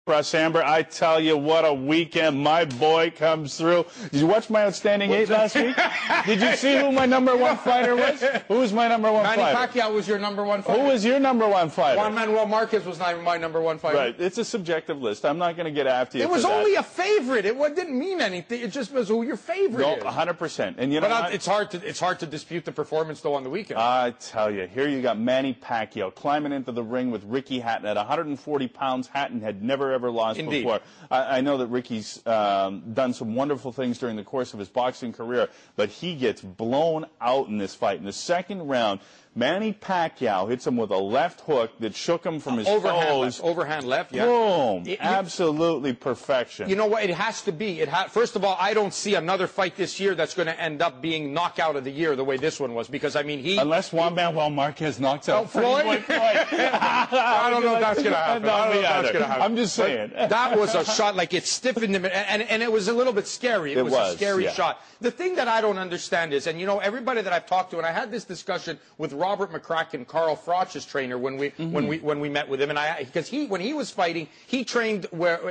Russ Amber, I tell you what a weekend my boy comes through. Did you watch my outstanding 8 last week? Did you see who my #1 fighter was? Who was my #1 fighter? Manny Pacquiao was your #1 fighter. Who was your #1 fighter? MArquez was not my #1 fighter. Right. It's a subjective list. I'm not going to get after you. It was only a favorite. It didn't mean anything. It just was who your favorite is. 100%. And you know, but it's hard to dispute the performance though on the weekend. I tell you, here you got Manny Pacquiao climbing into the ring with Ricky Hatton at 140 pounds. Hatton had never ever lost Indeed. before. I know that Ricky's done some wonderful things during the course of his boxing career, but he gets blown out in this fight. In the second round, Manny Pacquiao hits him with a left hook that shook him from his toes. Overhand left, yeah. Boom. Absolutely perfection. You know what? It has to be. First of all, I don't see another fight this year that's going to end up being knockout of the year the way this one was. Because, I mean, unless MArquez knocks out Floyd? I don't know if that's going to happen. I don't know if that's going to happen. I'm just saying. But that was a shot, like it stiffened him, and it was a little bit scary. It was a scary shot. The thing that I don't understand is, and you know, everybody that I've talked to, and I had this discussion with Robert McCracken, Carl Froch's trainer, when we met with him, and because when he was fighting, he trained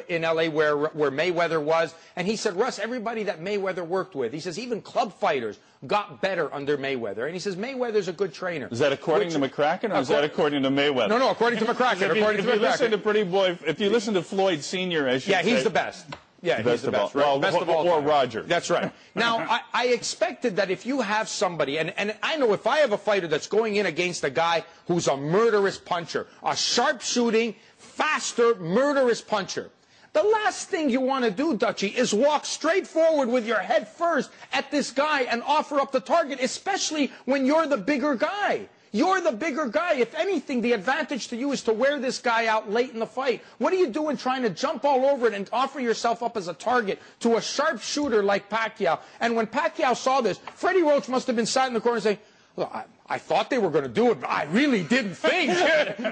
in LA where Mayweather was, and he said, Russ, everybody that Mayweather worked with, he says even club fighters got better under Mayweather, and he says Mayweather's a good trainer. Is that according to McCracken, or is that according to Mayweather? No, according to McCracken. If you listen to Floyd Sr., I should say, he's the best. Yeah, he's the best. Right? Best of all or Roger. That's right. Now, I expected that if you have somebody, and I know if I have a fighter that's going in against a guy who's a murderous puncher, a sharpshooting, faster, murderous puncher, the last thing you want to do, Dutchie, is walk straight forward with your head first at this guy and offer up the target, especially when you're the bigger guy. You're the bigger guy. If anything, the advantage to you is to wear this guy out late in the fight. What are you doing trying to jump all over it and offer yourself up as a target to a sharpshooter like Pacquiao? And when Pacquiao saw this, Freddie Roach must have been sat in the corner saying, look, I thought they were going to do it, but I really didn't think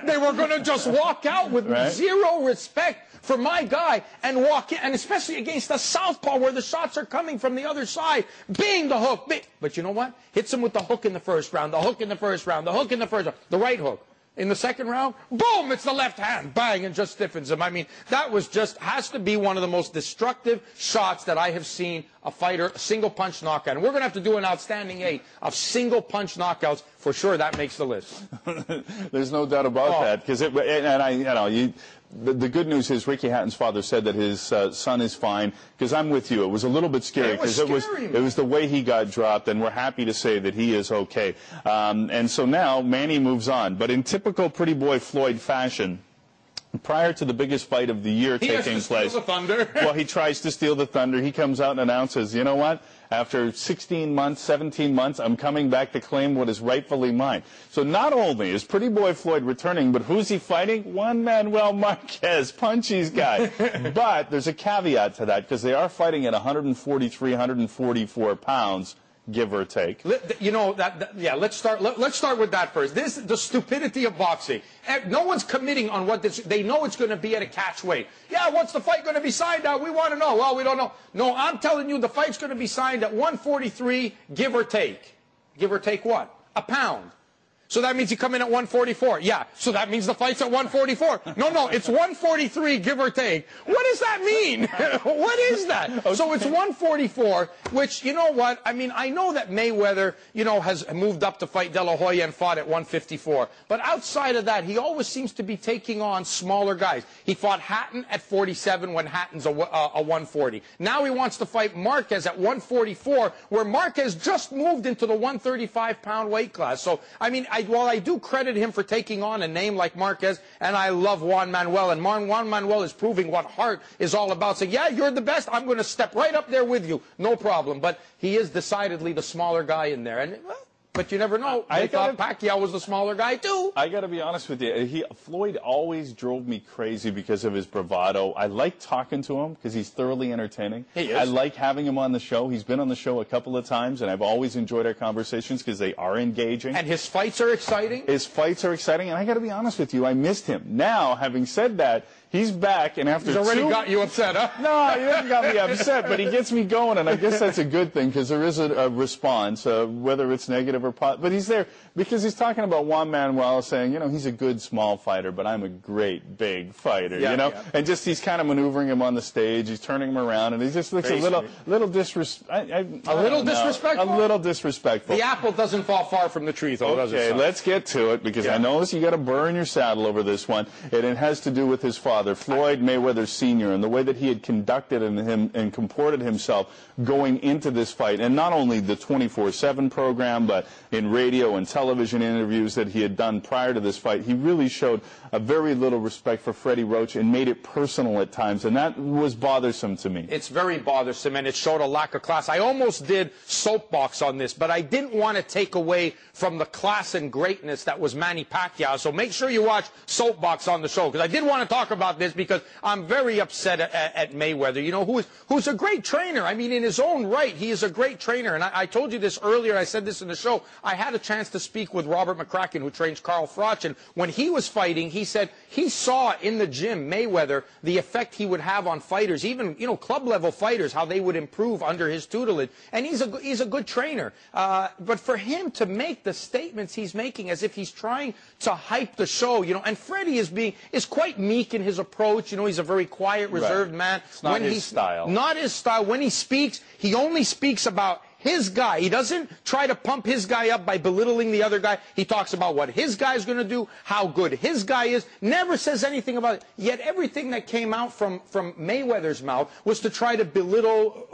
they were going to just walk out with zero respect for my guy and walk in, and especially against a southpaw where the shots are coming from the other side. Bing, the hook. Bing. But you know what? Hits him with the hook in the first round, the hook in the first round, the hook in the first round, the right hook. In the second round, boom, it's the left hand, bang, and just stiffens him. I mean, that was has to be one of the most destructive shots that I have seen a fighter, a single punch knockout. And we're going to have to do an outstanding 8 of single punch knockouts. For sure, that makes the list. There's no doubt about that. Because the good news is Ricky Hatton's father said that his son is fine. Because I'm with you, it was a little bit scary because it was the way he got dropped, and we're happy to say that he is okay. And so now Manny moves on, but in typical Pretty Boy Floyd fashion, prior to the biggest fight of the year taking place, the thunder. Well, he tries to steal the thunder. He comes out and announces, you know what? After 16 months, 17 months, I'm coming back to claim what is rightfully mine. So not only is Pretty Boy Floyd returning, but who's he fighting? MArquez, Punchy's guy. But there's a caveat to that, because they are fighting at 143, 144 pounds. Give or take. You know yeah. Let's start with that first. The stupidity of boxing. No one's committing on what this. They know it's going to be at a catch weight. Yeah, what's the fight going to be signed at? We want to know. Well, we don't know. No, I'm telling you, the fight's going to be signed at 143, give or take. Give or take what? A pound. So that means you come in at 144. Yeah. So that means the fight's at 144. No, it's 143, give or take. What does that mean? What is that? Okay. So it's 144, which, you know what? I mean, I know that Mayweather, you know, has moved up to fight De La Hoya and fought at 154. But outside of that, he always seems to be taking on smaller guys. He fought Hatton at 47 when Hatton's a 140. Now he wants to fight Marquez at 144, where Marquez just moved into the 135-pound weight class. So, I mean, while I do credit him for taking on a name like Marquez, and I love Juan Manuel, and Juan Manuel is proving what heart is all about. So, yeah, you're the best. I'm going to step right up there with you. No problem. But he is decidedly the smaller guy in there. And but you never know. I thought Pacquiao was the smaller guy, too. I got to be honest with you. Floyd always drove me crazy because of his bravado. I like talking to him because he's thoroughly entertaining. He is. I like having him on the show. He's been on the show a couple of times, and I've always enjoyed our conversations because they are engaging. And his fights are exciting? His fights are exciting, and I got to be honest with you. I missed him. Now, having said that, he's back, and after he's already got you upset, huh? No, he hasn't got me upset, but he gets me going, and I guess that's a good thing because there is a response, whether it's negative or ever but he's there because he's talking about Juan Manuel saying, you know, he's a good small fighter, but I'm a great big fighter, you know? Yeah. And just he's kind of maneuvering him on the stage, he's turning him around, and he just looks a little disrespectful. A little disrespectful? The apple doesn't fall far from the tree, though, does it? Okay, let's get to it, because I know you got a burr in your saddle over this one, and it has to do with his father, Floyd Mayweather Sr., and the way that he had conducted and comported himself going into this fight, and not only the 24/7 program, but in radio and television interviews that he had done prior to this fight. He really showed a very little respect for Freddie Roach and made it personal at times, and that was bothersome to me. It's very bothersome, and it showed a lack of class. I almost did soapbox on this, but I didn't want to take away from the class and greatness that was Manny Pacquiao, so make sure you watch soapbox on the show, because I did want to talk about this, because I'm very upset at Mayweather, you know, who's a great trainer. I mean, in his own right, he is a great trainer, and I told you this earlier, I said this in the show. I had a chance to speak with Robert McCracken, who trains Carl Froch, and when he was fighting, he said he saw in the gym Mayweather the effect he would have on fighters, even, you know, club level fighters, how they would improve under his tutelage, and he's a good trainer. But for him to make the statements he's making as if he's trying to hype the show, you know, and Freddie is quite meek in his approach, you know, he's a very quiet, reserved man. It's not his style. Not his style. When he speaks, he only speaks about his guy. He doesn't try to pump his guy up by belittling the other guy. He talks about what his guy is going to do, how good his guy is, never says anything about it. Yet everything that came out from Mayweather's mouth was to try to belittle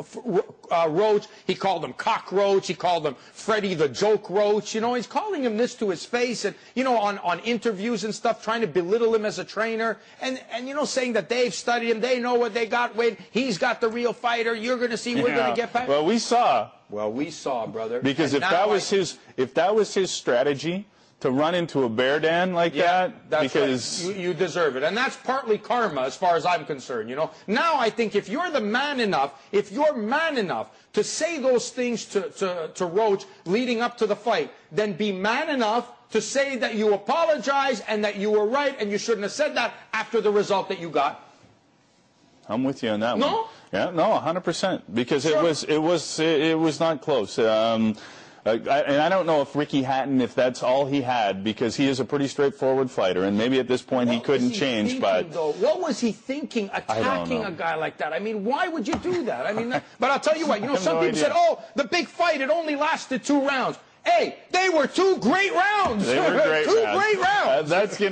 Roach. He called him cockroach. He called him Freddie the joke Roach. You know, he's calling him this to his face, and, you know, on interviews and stuff, trying to belittle him as a trainer, and you know, saying that they've studied him, they know what they got with, he's got the real fighter, you're going to see, we're going to get back. Well, we saw, brother. Because if that was his strategy to run into a bear den like that, because right. You deserve it, and that's partly karma, as far as I'm concerned. You know, now I think if you're man enough to say those things to Roach leading up to the fight, then be man enough to say that you apologize and that you were right and you shouldn't have said that after the result that you got. I'm with you on that one. No? Yeah, no, 100%, because sure. it was not close. And I don't know if Ricky Hatton, if that's all he had, because he is a pretty straightforward fighter, and maybe at this point he couldn't change. But what was he thinking attacking a guy like that? I mean, why would you do that? I mean, but I'll tell you what. You know, some people said, "Oh, the big fight, it only lasted 2 rounds." Hey, they were 2 great rounds. They were great rounds. Great rounds. That's gonna.